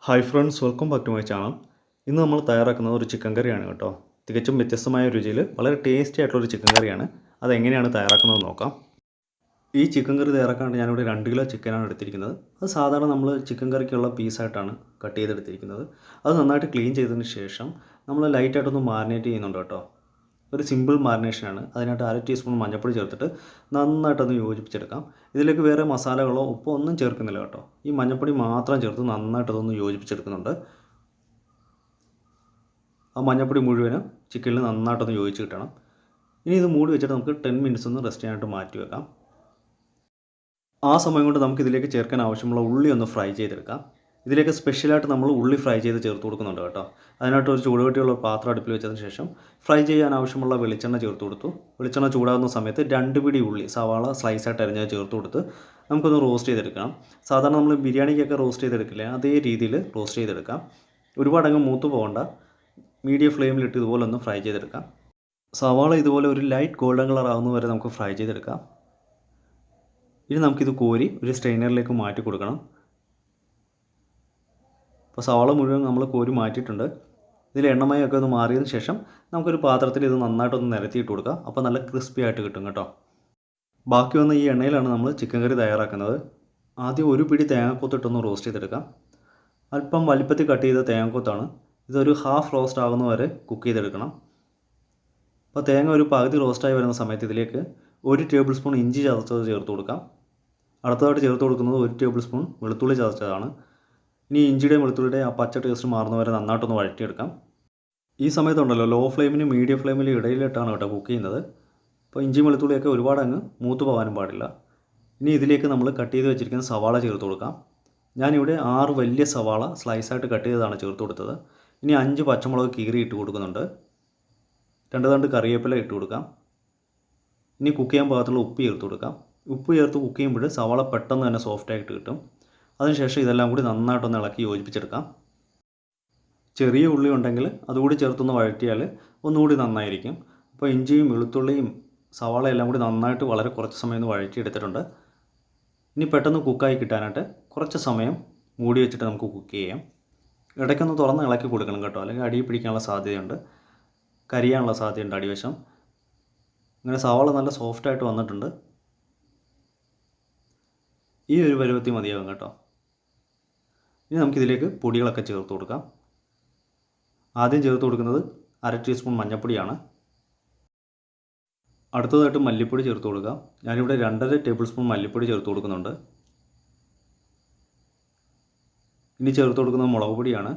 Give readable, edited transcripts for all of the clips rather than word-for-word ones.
Hi friends, welcome back to my channel. ഇന്ന് നമ്മൾ തയ്യാറാക്കുന്നത് ഒരു ചിക്കൻ കറിയാണ് കേട്ടോ. തികച്ചും വ്യത്യസ്തമായ രുചിയിൽ വളരെ ടേസ്റ്റി ആയിട്ടുള്ളൊരു ചിക്കൻ കറിയാണ്. അതെങ്ങനെയാണ് തയ്യാറാക്കുന്നത് നോക്കാം. ഈ ചിക്കൻ കറി തയ്യാറാക്കാണ്ട് ഞാനിവിടെ 2 കിലോ ചിക്കനാണ് എടുത്തിരിക്കുന്നത്. അത് സാധാരണ നമ്മൾ ചിക്കൻ കറിക്കുള്ള പീസായിട്ടാണ് കട്ട് ചെയ്തെടുത്തിരിക്കുന്നത്. അത് നന്നായിട്ട് ക്ലീൻ ചെയ്തതിന് ശേഷം നമ്മൾ ലൈറ്റായിട്ടൊന്ന് മാരിനേറ്റ് ചെയ്യുന്നുണ്ട് കേട്ടോ. ഒരു സിമ്പിൾ മാരിനേഷനാണ്. അതിനായിട്ട് 1/2 ടീസ്പൂൺ മഞ്ഞൾപ്പൊടി ചേർത്തിട്ട് നന്നായിട്ടൊന്ന് യോജിപ്പിച്ചെടുക്കാം. ഇതിലേക്ക് വേറെ മസാലകളോ ഉപ്പോ ഒന്നും ചേർക്കുന്നില്ല കേട്ടോ. ഈ മഞ്ഞൾപ്പൊടി മാത്രം ചേർത്ത് നന്നായിട്ടതൊന്ന് യോജിപ്പിച്ചെടുക്കുന്നുണ്ട്. ആ മഞ്ഞൾപ്പൊടി മുഴുവനും ചിക്കനിൽ നന്നായിട്ടൊന്ന് യോജിച്ച് കിട്ടണം. ഇനി ഇത് മൂടി വെച്ചിട്ട് നമുക്ക് 10 മിനിറ്റ്സ് ഒന്ന് റെസ്റ്റ് ചെയ്യാനായിട്ട് മാറ്റി വെക്കാം. ആ സമയം കൊണ്ട് നമുക്ക് ഇതിലേക്ക് ചേർക്കാൻ ആവശ്യമുള്ള ഉള്ളി ഒന്ന് ഫ്രൈ ചെയ്തെടുക്കാം. ഇതിലേക്ക് സ്പെഷ്യലായിട്ട് നമ്മൾ ഉള്ളി ഫ്രൈ ചെയ്ത് ചേർത്ത് കൊടുക്കുന്നുണ്ട് കേട്ടോ. അതിനായിട്ട് ഒരു ചൂടുകട്ടിയുള്ള പാത്രം അടുപ്പിൽ വെച്ചതിന് ശേഷം ഫ്രൈ ചെയ്യാൻ ആവശ്യമുള്ള വെളിച്ചെണ്ണ ചേർത്ത് കൊടുത്തു. വെളിച്ചെണ്ണ ചൂടാകുന്ന സമയത്ത് 2 പിടി ഉള്ളി സവാള സ്ലൈസായിട്ട് അരിഞ്ഞത് ചേർത്ത് കൊടുത്ത് നമുക്കൊന്ന് റോസ്റ്റ് ചെയ്തെടുക്കണം. സാധാരണ നമ്മൾ ബിരിയാണിക്കൊക്കെ റോസ്റ്റ് ചെയ്തെടുക്കില്ലേ, അതേ രീതിയിൽ റോസ്റ്റ് ചെയ്തെടുക്കാം. ഒരുപാടങ്ങ് മൂത്ത് പോകണ്ട, മീഡിയം ഫ്ലെയിമിലിട്ട് ഇതുപോലെ ഒന്ന് ഫ്രൈ ചെയ്തെടുക്കാം. സവാള ഇതുപോലെ ഒരു ലൈറ്റ് ഗോൾഡൻ കളർ ആകുന്ന വരെ നമുക്ക് ഫ്രൈ ചെയ്തെടുക്കാം. ഇനി നമുക്കിത് കോരി ഒരു സ്ട്രെയിനറിലേക്ക് മാറ്റി കൊടുക്കണം. അപ്പോൾ സവാള മുഴുവൻ നമ്മൾ കോരി മാറ്റിയിട്ടുണ്ട്. ഇതിൽ എണ്ണമയൊക്കെ ഒന്ന് മാറിയതിന് ശേഷം നമുക്കൊരു പാത്രത്തിൽ ഇത് നന്നായിട്ടൊന്ന് നിരത്തിയിട്ട് കൊടുക്കുക. അപ്പോൾ നല്ല ക്രിസ്പി ആയിട്ട് കിട്ടും കേട്ടോ. ബാക്കി വന്ന ഈ എണ്ണയിലാണ് നമ്മൾ ചിക്കൻ കറി തയ്യാറാക്കുന്നത്. ആദ്യം ഒരു പിടി തേങ്ങാക്കൊത്തിട്ടൊന്ന് റോസ്റ്റ് ചെയ്തെടുക്കാം. അല്പം വലിപ്പത്തിൽ കട്ട് ചെയ്ത തേങ്ങാക്കൊത്താണ്. ഇതൊരു ഹാഫ് റോസ്റ്റ് ആകുന്ന വരെ കുക്ക് ചെയ്തെടുക്കണം. അപ്പോൾ തേങ്ങ ഒരു പകുതി റോസ്റ്റായി വരുന്ന സമയത്ത് ഇതിലേക്ക് 1 ടേബിൾ സ്പൂൺ ഇഞ്ചി ചതച്ചത് ചേർത്ത് കൊടുക്കാം. അടുത്തതായിട്ട് ചേർത്ത് കൊടുക്കുന്നത് 1 ടേബിൾ സ്പൂൺ വെളുത്തുള്ളി ചതച്ചതാണ്. ഇനി ഇഞ്ചിയുടെയും വെളുത്തുള്ളിയുടെയും ആ പച്ച ടേസ്റ്റ് മാറുന്നവരെ നന്നായിട്ടൊന്ന് വഴറ്റിയെടുക്കാം. ഈ സമയത്തുണ്ടല്ലോ ലോ ഫ്ലെയിമിനും മീഡിയം ഫ്ലെയിമിനും ഇടയിലിട്ടാണ് കേട്ടോ കുക്ക് ചെയ്യുന്നത്. അപ്പോൾ ഇഞ്ചി വെളുത്തുള്ളിയൊക്കെ ഒരുപാട് അങ്ങ് മൂത്ത് പോകാനും പാടില്ല. ഇനി ഇതിലേക്ക് നമ്മൾ കട്ട് ചെയ്ത് വെച്ചിരിക്കുന്ന സവാള ചേർത്ത് കൊടുക്കാം. ഞാനിവിടെ 6 വലിയ സവാള സ്ലൈസായിട്ട് കട്ട് ചെയ്തതാണ് ചേർത്ത് കൊടുത്തത്. ഇനി 5 പച്ചമുളക് കീറി ഇട്ട് കൊടുക്കുന്നുണ്ട്. 2 തണ്ട് കറിവേപ്പില ഇട്ട് കൊടുക്കാം. ഇനി കുക്ക് ചെയ്യാൻ പാകത്തുള്ള ഉപ്പ് ചേർത്ത് കൊടുക്കാം. ഉപ്പ് ചേർത്ത് കുക്ക് ചെയ്യുമ്പോൾ സവാള പെട്ടെന്ന് തന്നെ സോഫ്റ്റായിട്ട് കിട്ടും. അതിനുശേഷം ഇതെല്ലാം കൂടി നന്നായിട്ടൊന്ന് ഇളക്കി യോജിപ്പിച്ചെടുക്കാം. ചെറിയ ഉള്ളി ഉണ്ടെങ്കിൽ അതുകൂടി ചേർത്തൊന്ന് വഴറ്റിയാൽ ഒന്നുകൂടി നന്നായിരിക്കും. അപ്പോൾ ഇഞ്ചിയും വെളുത്തുള്ളിയും സവാള എല്ലാം കൂടി നന്നായിട്ട് വളരെ കുറച്ച് സമയം ഒന്ന് വഴറ്റിയെടുത്തിട്ടുണ്ട്. ഇനി പെട്ടെന്ന് കുക്കായി കിട്ടാനായിട്ട് കുറച്ച് സമയം മൂടി വെച്ചിട്ട് നമുക്ക് കുക്ക് ചെയ്യാം. ഇടയ്ക്കൊന്ന് തുറന്ന് ഇളക്കി കൊടുക്കണം കേട്ടോ, അല്ലെങ്കിൽ അടി പിടിക്കാനുള്ള സാധ്യതയുണ്ട്, കരിയാനുള്ള സാധ്യതയുണ്ട് അടിവശം. അങ്ങനെ സവാള നല്ല സോഫ്റ്റായിട്ട് വന്നിട്ടുണ്ട്. ഈ ഒരു പരുവത്തിൽ മതിയാകും കേട്ടോ. ഇനി നമുക്കിതിലേക്ക് പൊടികളൊക്കെ ചേർത്ത് കൊടുക്കാം. ആദ്യം ചേർത്ത് കൊടുക്കുന്നത് 1/2 ടീസ്പൂൺ മഞ്ഞൾപ്പൊടിയാണ്. അടുത്തതായിട്ട് മല്ലിപ്പൊടി ചേർത്ത് കൊടുക്കാം. ഞാനിവിടെ 2.5 ടേബിൾ സ്പൂൺ മല്ലിപ്പൊടി ചേർത്ത് കൊടുക്കുന്നുണ്ട്. ഇനി ചേർത്ത് കൊടുക്കുന്നത് മുളക് പൊടിയാണ്.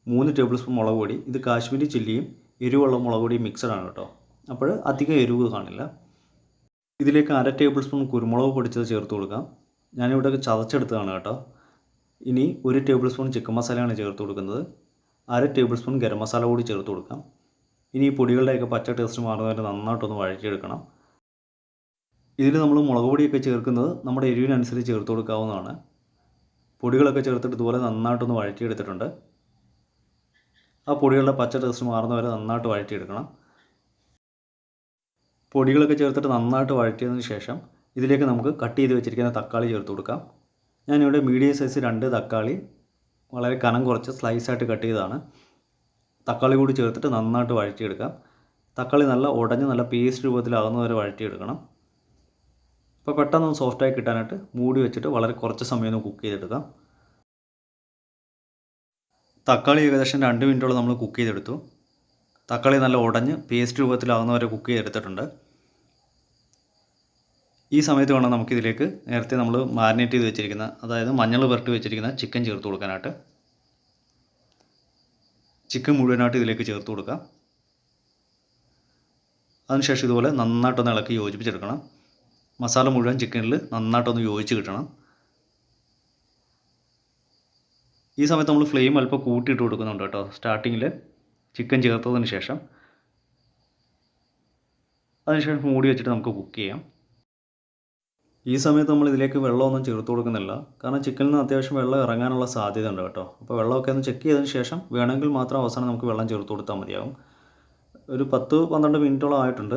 3 ടേബിൾ സ്പൂൺ മുളക് പൊടി. ഇത് കാശ്മീരി ചില്ലിയും എരിവുള്ള മുളക് പൊടിയും മിക്സഡാണ് കേട്ടോ, അപ്പോൾ അധികം എരിവ് കാണില്ല. ഇതിലേക്ക് 1/2 ടേബിൾ സ്പൂൺ കുരുമുളക് പൊടിച്ചത് ചേർത്ത് കൊടുക്കാം. ഞാനിവിടെ ചതച്ചെടുത്തതാണ് കേട്ടോ. ഇനി 1 ടേബിൾ സ്പൂൺ ചിക്കൻ മസാലയാണ് ചേർത്ത് കൊടുക്കുന്നത്. 1/2 ടേബിൾ സ്പൂൺ ഗരം മസാല കൂടി ചേർത്ത് കൊടുക്കാം. ഇനി ഈ പൊടികളുടെയൊക്കെ പച്ച ടേസ്റ്റ് മാറുന്നവരെ നന്നായിട്ടൊന്ന് വഴറ്റിയെടുക്കണം. ഇതിൽ നമ്മൾ മുളക് പൊടിയൊക്കെ ചേർക്കുന്നത് നമ്മുടെ എരിവിനനുസരിച്ച് ചേർത്ത് കൊടുക്കാവുന്നതാണ്. പൊടികളൊക്കെ ചേർത്തിട്ട് ഇതുപോലെ നന്നായിട്ടൊന്ന് വഴറ്റിയെടുത്തിട്ടുണ്ട്. ആ പൊടികളുടെ പച്ച ടേസ്റ്റ് മാറുന്നവരെ നന്നായിട്ട് വഴറ്റിയെടുക്കണം. പൊടികളൊക്കെ ചേർത്തിട്ട് നന്നായിട്ട് വഴറ്റിയതിന് ശേഷം ഇതിലേക്ക് നമുക്ക് കട്ട് ചെയ്ത് വെച്ചിരിക്കുന്ന തക്കാളി ചേർത്ത് കൊടുക്കാം. ഞാനിവിടെ മീഡിയം സൈസ് 2 തക്കാളി വളരെ കനം കുറച്ച് സ്ലൈസായിട്ട് കട്ട് ചെയ്തതാണ്. തക്കാളി കൂടി ചേർത്തിട്ട് നന്നായിട്ട് വഴറ്റിയെടുക്കാം. തക്കാളി നല്ല ഉടഞ്ഞ് നല്ല പേസ്റ്റ് രൂപത്തിലാകുന്നവരെ വഴറ്റിയെടുക്കണം. അപ്പോൾ പെട്ടെന്ന് സോഫ്റ്റായി കിട്ടാനായിട്ട് മൂടി വെച്ചിട്ട് വളരെ കുറച്ച് സമയം ഒന്ന് കുക്ക് ചെയ്തെടുക്കാം. തക്കാളി ഏകദേശം 2 മിനിറ്റോളം നമ്മൾ കുക്ക് ചെയ്തെടുത്തു. തക്കാളി നല്ല ഉടഞ്ഞ് പേസ്റ്റ് രൂപത്തിലാകുന്നവരെ കുക്ക് ചെയ്തെടുത്തിട്ടുണ്ട്. ഈ സമയത്ത് വേണം നമുക്കിതിലേക്ക് നേരത്തെ നമ്മൾ മാരിനേറ്റ് ചെയ്ത് വെച്ചിരിക്കുന്ന, അതായത് മഞ്ഞൾ പുരട്ടി വെച്ചിരിക്കുന്ന ചിക്കൻ ചേർത്ത് കൊടുക്കാനായിട്ട്. ചിക്കൻ മുഴുവനായിട്ട് ഇതിലേക്ക് ചേർത്ത് കൊടുക്കാം. അതിനുശേഷം ഇതുപോലെ നന്നായിട്ടൊന്ന് ഇളക്കി യോജിപ്പിച്ചെടുക്കണം. മസാല മുഴുവൻ ചിക്കനിൽ നന്നായിട്ടൊന്ന് യോജിച്ച് കിട്ടണം. ഈ സമയത്ത് നമ്മൾ ഫ്ലെയിം അല്പം കൂട്ടിയിട്ട് കൊടുക്കുന്നുണ്ട് കേട്ടോ, സ്റ്റാർട്ടിങ്ങിൽ ചിക്കൻ ചേർത്തതിന് ശേഷം. അതിനുശേഷം മൂടി വെച്ചിട്ട് നമുക്ക് കുക്ക് ചെയ്യാം. ഈ സമയത്ത് നമ്മൾ ഇതിലേക്ക് വെള്ളമൊന്നും ചേർത്ത് കൊടുക്കുന്നില്ല, കാരണം ചിക്കനിൽ നിന്ന് അത്യാവശ്യം വെള്ളം ഇറങ്ങാനുള്ള സാധ്യത ഉണ്ട് കേട്ടോ. അപ്പോൾ വെള്ളമൊക്കെ ഒന്ന് ചെക്ക് ചെയ്തതിന് ശേഷം വേണമെങ്കിൽ മാത്രം അവസാനം നമുക്ക് വെള്ളം ചേർത്ത് കൊടുത്താൽ മതിയാകും. ഒരു 10-12 മിനിറ്റോളം ആയിട്ടുണ്ട്.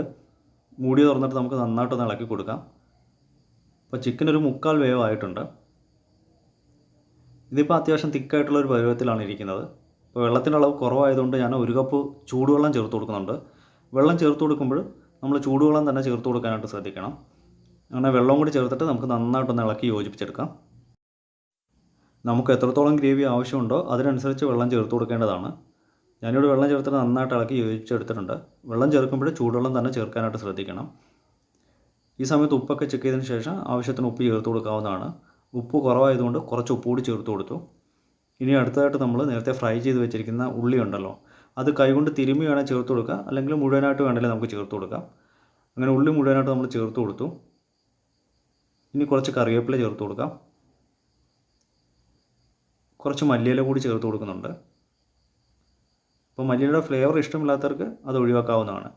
മൂടി തുറന്നിട്ട് നമുക്ക് നന്നായിട്ടൊന്ന് ഇളക്കി കൊടുക്കാം. അപ്പോൾ ചിക്കൻ ഒരു 3/4 വേവായിട്ടുണ്ട്. ഇതിപ്പോൾ അത്യാവശ്യം തിക്കായിട്ടുള്ള ഒരു പരുവത്തിലാണ് ഇരിക്കുന്നത്. ഇപ്പോൾ വെള്ളത്തിൻ്റെ അളവ് കുറവായതുകൊണ്ട് ഞാൻ 1 കപ്പ് ചൂടുവെള്ളം ചേർത്ത് കൊടുക്കുന്നുണ്ട്. വെള്ളം ചേർത്ത് കൊടുക്കുമ്പോൾ നമ്മൾ ചൂടുവെള്ളം തന്നെ ചേർത്ത് കൊടുക്കാനായിട്ട് ശ്രദ്ധിക്കണം. അങ്ങനെ വെള്ളം കൂടി ചേർത്തിട്ട് നമുക്ക് നന്നായിട്ടൊന്ന് ഇളക്കി യോജിപ്പിച്ചെടുക്കാം. നമുക്ക് എത്രത്തോളം ഗ്രേവി ആവശ്യമുണ്ടോ അതിനനുസരിച്ച് വെള്ളം ചേർത്ത് കൊടുക്കേണ്ടതാണ്. ഞാനിവിടെ വെള്ളം ചേർത്തിട്ട് നന്നായിട്ട് ഇളക്കി യോജിച്ചെടുത്തിട്ടുണ്ട്. വെള്ളം ചേർക്കുമ്പോൾ ചൂടുവെള്ളം തന്നെ ചേർക്കാനായിട്ട് ശ്രദ്ധിക്കണം. ഈ സമയത്ത് ഉപ്പൊക്കെ ചെക്ക് ചെയ്തതിന് ശേഷം ആവശ്യത്തിന് ഉപ്പ് ചേർത്ത് കൊടുക്കാവുന്നതാണ്. ഉപ്പ് കുറവായതുകൊണ്ട് കുറച്ച് ഉപ്പ് കൂടി ചേർത്ത് കൊടുത്തു. ഇനി അടുത്തതായിട്ട് നമ്മൾ നേരത്തെ ഫ്രൈ ചെയ്ത് വെച്ചിരിക്കുന്ന ഉള്ളി ഉണ്ടല്ലോ, അത് കൈകൊണ്ട് തിരുമ്മി വേണേൽ ചേർത്ത് കൊടുക്കുക, അല്ലെങ്കിൽ മുഴുവനായിട്ട് വേണമെങ്കിൽ നമുക്ക് ചേർത്ത് കൊടുക്കാം. അങ്ങനെ ഉള്ളി മുഴുവനായിട്ട് നമ്മൾ ചേർത്ത് കൊടുത്തു. ഇനി കുറച്ച് കറിവേപ്പില ചേർത്ത് കൊടുക്കാം. കുറച്ച് മല്ലിയില കൂടി ചേർത്ത് കൊടുക്കുന്നുണ്ട്. അപ്പോൾ മല്ലിയിലയുടെ ഫ്ലേവർ ഇഷ്ടമില്ലാത്തവർക്ക് അത് ഒഴിവാക്കാവുന്നതാണ്.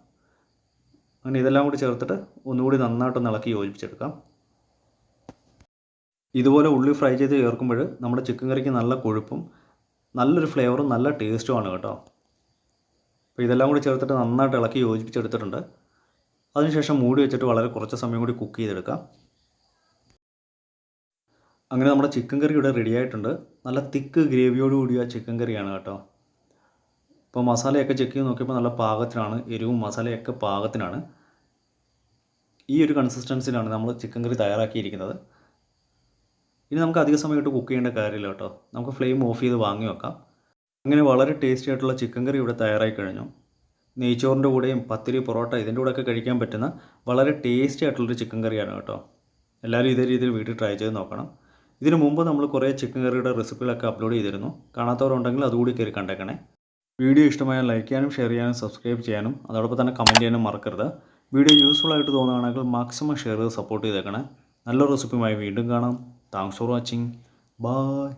അങ്ങനെ ഇതെല്ലാം കൂടി ചേർത്തിട്ട് ഒന്നുകൂടി നന്നായിട്ടൊന്ന് ഇളക്കി യോജിപ്പിച്ചെടുക്കാം. ഇതുപോലെ ഉള്ളി ഫ്രൈ ചെയ്ത് ചേർക്കുമ്പോൾ നമ്മുടെ ചിക്കൻ കറിക്ക് നല്ല കൊഴുപ്പും നല്ലൊരു ഫ്ലേവറും നല്ല ടേസ്റ്റുമാണ് കേട്ടോ. അപ്പോൾ ഇതെല്ലാം കൂടി ചേർത്തിട്ട് നന്നായിട്ട് ഇളക്കി യോജിപ്പിച്ചെടുത്തിട്ടുണ്ട്. അതിനുശേഷം മൂടി വെച്ചിട്ട് വളരെ കുറച്ച് സമയം കൂടി കുക്ക് ചെയ്തെടുക്കാം. അങ്ങനെ നമ്മുടെ ചിക്കൻ കറി ഇവിടെ റെഡി ആയിട്ടുണ്ട്. നല്ല തിക്ക് ഗ്രേവിയോട് കൂടിയ ചിക്കൻ കറിയാണ് കേട്ടോ. ഇപ്പോൾ മസാലയൊക്കെ ചെക്ക് ചെയ്ത് നോക്കിയപ്പോൾ നല്ല പാകത്തിനാണ്, എരിവും മസാലയൊക്കെ പാകത്തിനാണ്. ഈ ഒരു കൺസിസ്റ്റൻസിലാണ് നമ്മൾ ചിക്കൻ കറി തയ്യാറാക്കിയിരിക്കുന്നത്. ഇനി നമുക്ക് അധിക സമയം ഇട്ട് കുക്ക് ചെയ്യേണ്ട കാര്യമില്ല കേട്ടോ. നമുക്ക് ഫ്ലെയിം ഓഫ് ചെയ്ത് വാങ്ങി വെക്കാം. അങ്ങനെ വളരെ ടേസ്റ്റി ആയിട്ടുള്ള ചിക്കൻ കറി ഇവിടെ തയ്യാറായി കഴിഞ്ഞു. നെയ്ച്ചോറിൻ്റെ കൂടെയും പത്തിരി, പൊറോട്ട ഇതിൻ്റെ കൂടെയൊക്കെ കഴിക്കാൻ പറ്റുന്ന വളരെ ടേസ്റ്റി ആയിട്ടുള്ളൊരു ചിക്കൻ കറിയാണ് കേട്ടോ. എല്ലാവരും ഇതേ രീതിയിൽ വീട്ടിൽ ട്രൈ ചെയ്ത് നോക്കണം. ഇതിനു മുമ്പ് നമ്മൾ കുറേ ചിക്കൻ കറിയുടെ റെസിപ്പികളൊക്കെ അപ്ലോഡ് ചെയ്തിരുന്നു. കാണാത്തവരുണ്ടെങ്കിൽ അതുകൂടി കയറി കണ്ടേക്കണേ. വീഡിയോ ഇഷ്ടമായാൽ ലൈക്ക് ചെയ്യാനും ഷെയർ ചെയ്യാനും സബ്സ്ക്രൈബ് ചെയ്യാനും അതോടൊപ്പം തന്നെ കമൻറ്റ് ചെയ്യാനും മറക്കരുത്. വീഡിയോ യൂസ്ഫുൾ ആയിട്ട് തോന്നുകയാണെങ്കിൽ മാക്സിമം ഷെയർ ചെയ്ത് സപ്പോർട്ട് ചെയ്തേക്കണേ. നല്ല റെസിപ്പിയുമായി വീണ്ടും കാണാം. Thanks for watching. ബൈ.